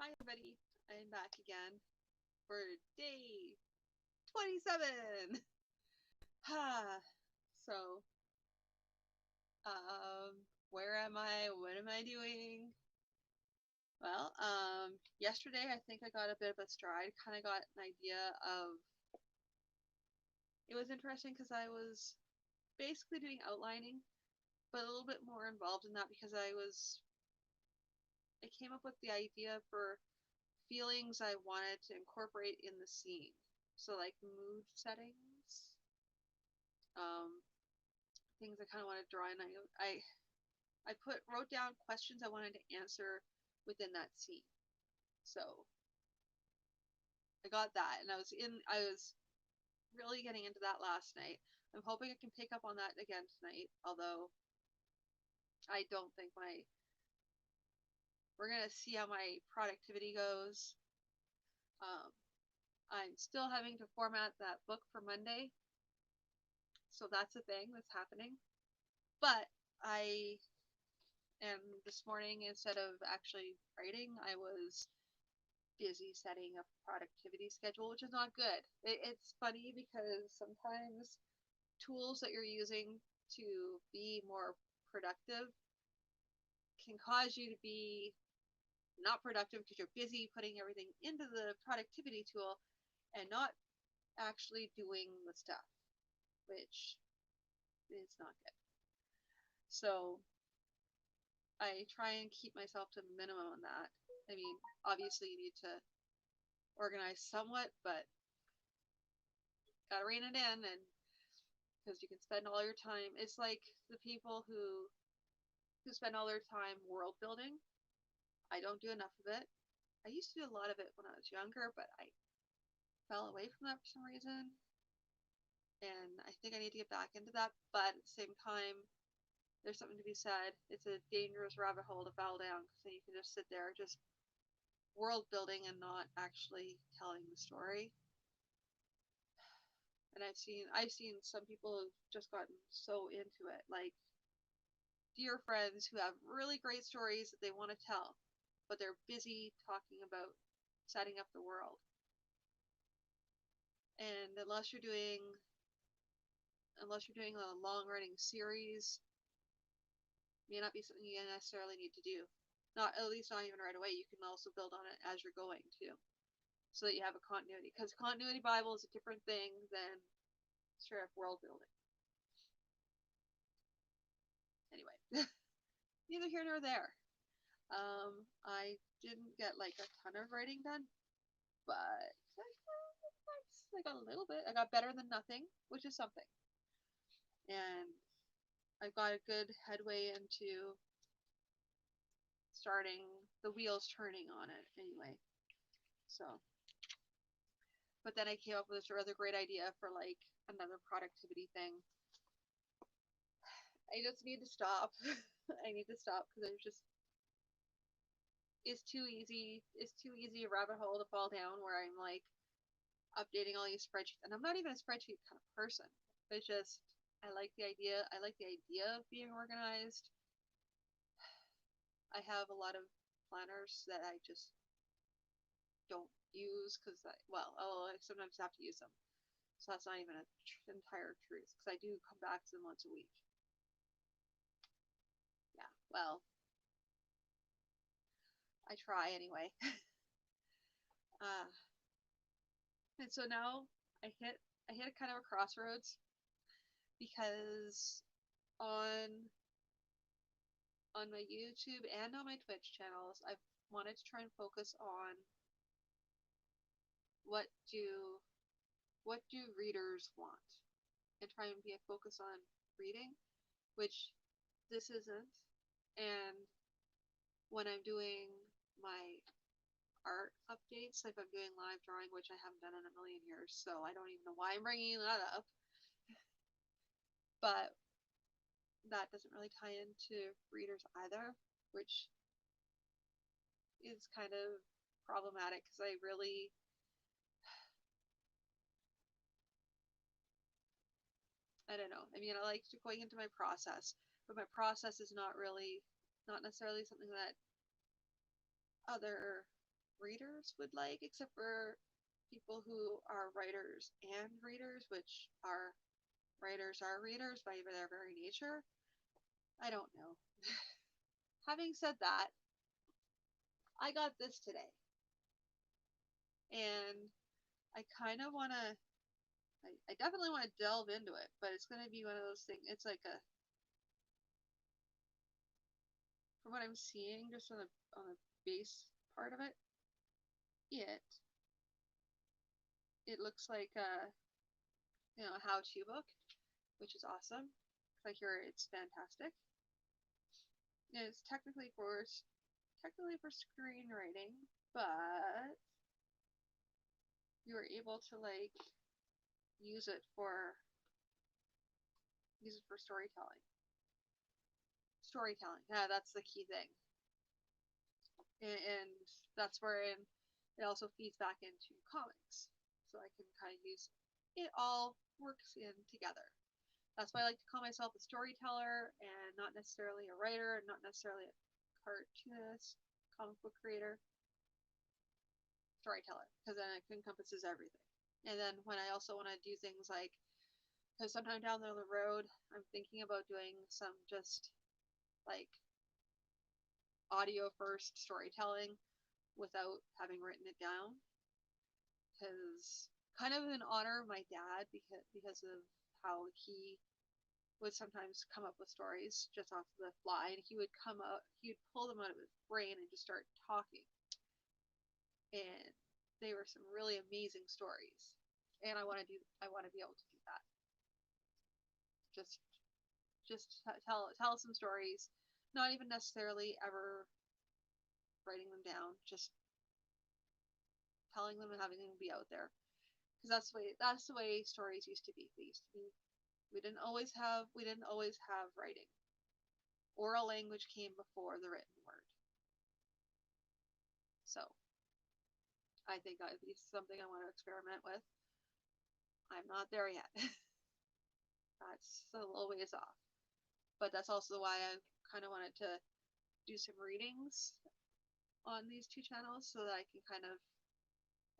Hi everybody, I'm back again for day 27. so, where am I? What am I doing? Well, yesterday I think I got a bit of a stride, kind of got an idea of, it was interesting because I was basically doing outlining, but a little bit more involved in that because I came up with the idea for feelings I wanted to incorporate in the scene. So like mood settings, um, things I kind of want to draw in. I wrote down questions I wanted to answer within that scene. So I got that, and I was really getting into that last night. I'm hoping I can pick up on that again tonight. Although I don't think we're gonna see how my productivity goes. Um, I'm still having to format that book for Monday, so that's a thing that's happening. But I and this morning, instead of actually writing, I was busy setting a productivity schedule, which is not good. It's funny because sometimes tools that you're using to be more productive can cause you to be not productive because you're busy putting everything into the productivity tool and not actually doing the stuff, which is not good. So I try and keep myself to a minimum on that. I mean, obviously you need to organize somewhat, but gotta rein it in, and because you can spend all your time. It's like the people who spend all their time world building. I don't do enough of it. I used to do a lot of it when I was younger, but I fell away from that for some reason, and I think I need to get back into that. But at the same time, there's something to be said. It's a dangerous rabbit hole to fall down because then you can just sit there just world building and not actually telling the story. And I've seen some people who've just gotten so into it, like dear friends who have really great stories that they want to tell, but they're busy talking about setting up the world. And unless you're doing a long running series, may not be something you necessarily need to do. Not at least not even right away. You can also build on it as you're going too, so that you have a continuity. Because continuity Bible is a different thing than straight up world building. Anyway, neither here nor there. I didn't get like a ton of writing done, but I got a little bit. I got better than nothing, which is something. And I've got a good headway into starting the wheels turning on it anyway. So, but then I came up with this rather great idea for like another productivity thing. I just need to stop. I need to stop because there's just it's too easy. It's too easy a rabbit hole to fall down where I'm like updating all these spreadsheets, and I'm not even a spreadsheet kind of person. It's just I like the idea. I like the idea of being organized. I have a lot of planners that I just don't use because I sometimes have to use them. So that's not even an entire truth because I do come back to them once a week. Yeah, well, I try anyway. uh, and so now I hit a kind of a crossroads because on on my YouTube and on my Twitch channels, I've wanted to try and focus on what do what do readers want and try and be a focus on reading, which this isn't. And when I'm doing my art updates, like I'm doing live drawing, which I haven't done in a million years, so I don't even know why I'm bringing that up. But that doesn't really tie into readers either, which is kind of problematic because I don't know. I mean, I like going into my process, but my process is not necessarily something that other readers would like, except for people who are writers and readers, which are writers are readers by their very nature. I don't know. Having said that, I got this today, and I kind of want to. I definitely want to delve into it, but it's going to be one of those things. It's like a, from what I'm seeing, just on the base part of it, it it looks like a a how-to book, which is awesome. I hear it's fantastic. It's technically for screenwriting, but you are able to like use it for storytelling. Storytelling, yeah, that's the key thing, and that's where it also feeds back into comics, so I can kind of use it. All works in together. That's why I like to call myself a storyteller and not necessarily a writer, and not necessarily a cartoonist, comic book creator. Storyteller, because then it encompasses everything. And then when I also want to do things like, because sometime down the road, I'm thinking about doing some just like audio first storytelling without having written it down. Because kind of in honor of my dad, because of how he would sometimes come up with stories just off the fly, and he would pull them out of his brain and just start talking. And they were some really amazing stories. And I want to be able to do that. Just tell some stories, not even necessarily ever writing them down, just telling them and having them be out there. Because that's the way stories used to be. They used to be. We didn't always have writing. Oral language came before the written word. So I think that'd be something I want to experiment with. I'm not there yet. That's a little ways off. But that's also why I kind of wanted to do some readings on these two channels, so that I can kind of,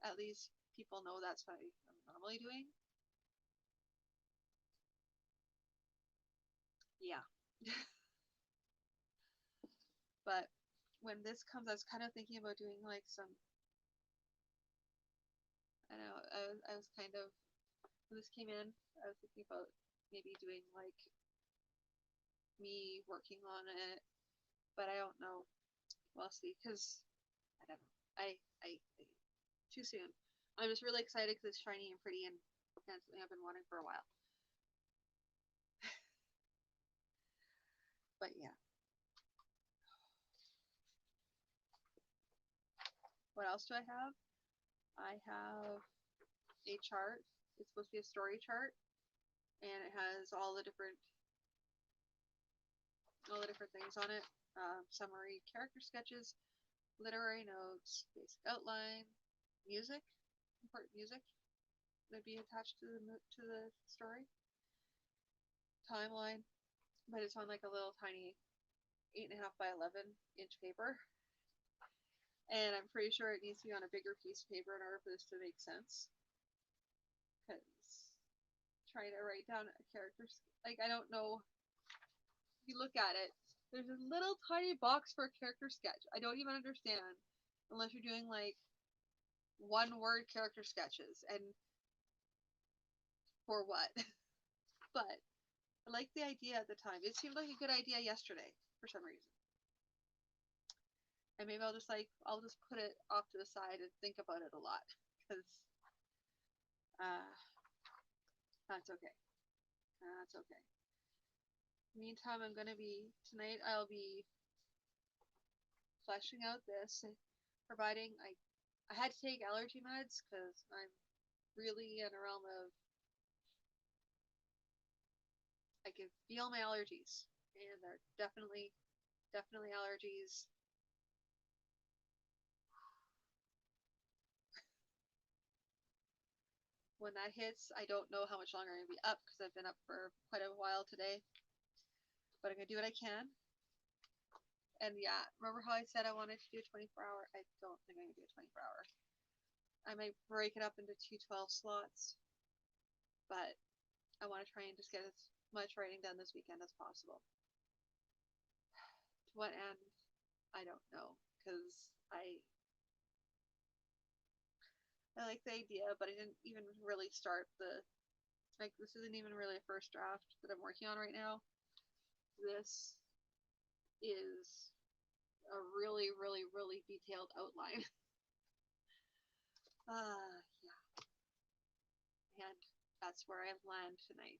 at least people know that's what I'm normally doing. Yeah. But when this comes, I was kind of thinking about doing like some, I don't know, I was kind of, when this came in, I was thinking about maybe doing like me working on it, but I don't know. We'll see, because I don't know. I too soon. I'm just really excited because it's shiny and pretty, and that's something I've been wanting for a while. But yeah. What else do I have? I have a chart. It's supposed to be a story chart, and it has all the different things on it. Summary, character sketches, literary notes, basic outline, music, important music that would be attached to the story, timeline, but it's on like a little tiny 8.5 by 11-inch paper, and I'm pretty sure it needs to be on a bigger piece of paper in order for this to make sense. Because trying to write down a character, like, I don't know. If you look at it, there's a little tiny box for a character sketch. I don't even understand, unless you're doing like one word character sketches, and for what? But I liked the idea at the time. It seemed like a good idea yesterday for some reason. And maybe I'll just put it off to the side and think about it a lot, because uh, that's okay. That's okay. Meantime, tonight I'll be fleshing out this, providing I had to take allergy meds because I'm really in a realm of, I can feel my allergies, and they're definitely allergies. When that hits, I don't know how much longer I'm gonna be up, because I've been up for quite a while today, but I'm gonna do what I can. And yeah, remember how I said I wanted to do a 24-hour? I don't think I'm going to do a 24-hour. I might break it up into 2 slots, but I want to try and just get as much writing done this weekend as possible. To what end? I don't know, because I like the idea, but I didn't even really start this isn't even really a first draft that I'm working on right now. This is a really, really, really detailed outline. Yeah. And that's where I land tonight.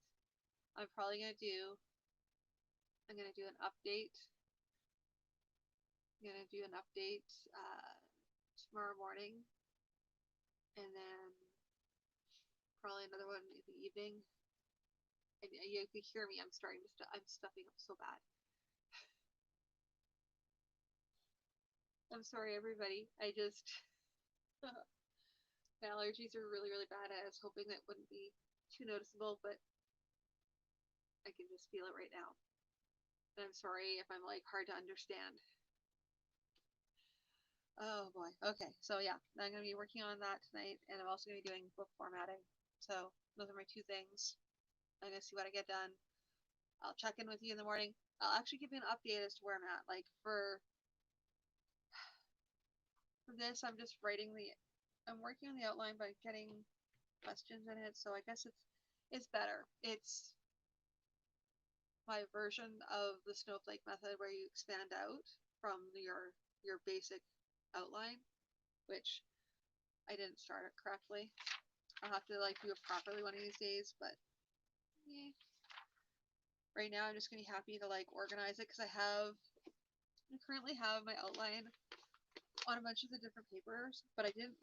I'm probably gonna do an update. I'm gonna do an update tomorrow morning, and then probably another one in the evening. And you can hear me. I'm stuffing up so bad. I'm sorry, everybody. My allergies are really, really bad. I was hoping that wouldn't be too noticeable, but I can just feel it right now. And I'm sorry if I'm like hard to understand. Oh boy. Okay. So yeah, I'm gonna be working on that tonight, and I'm also gonna be doing book formatting. So those are my two things. I'm gonna see what I get done. I'll check in with you in the morning. I'll actually give you an update as to where I'm at. Like for this, I'm working on the outline by getting questions in it. So I guess it's better. It's my version of the snowflake method where you expand out from your basic outline, which I didn't start it correctly. I'll have to like do it properly one of these days, but yeah. Right now I'm just gonna be happy to like organize it because I currently have my outline on a bunch of the different papers, but I didn't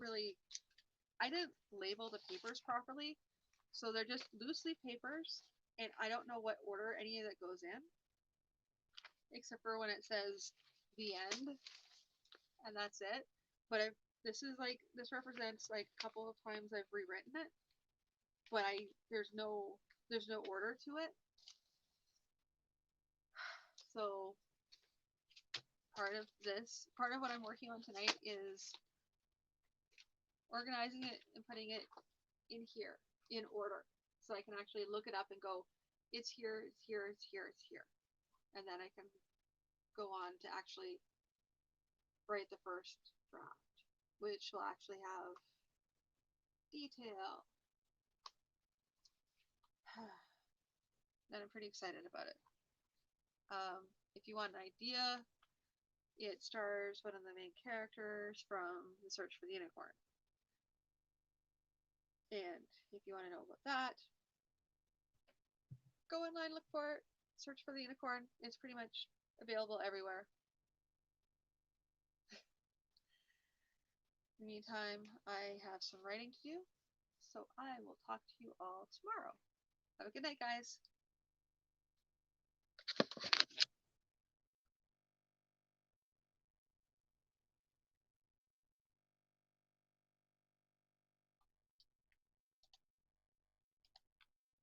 label the papers properly, so they're just loose leaf papers, and I don't know what order any of it goes in, except for when it says the end, and that's it. But this represents like a couple of times I've rewritten it, but there's no order to it. So part of what I'm working on tonight is organizing it and putting it in here in order, so I can actually look it up and go, it's here, it's here, it's here, it's here, and then I can go on to actually write the first draft, which will actually have detail. And I'm pretty excited about it. If you want an idea, it stars one of the main characters from The Search for the Unicorn. And if you want to know about that, go online, look for it, search for the unicorn. It's pretty much available everywhere. In the meantime, I have some writing to do, so I will talk to you all tomorrow. Have a good night, guys.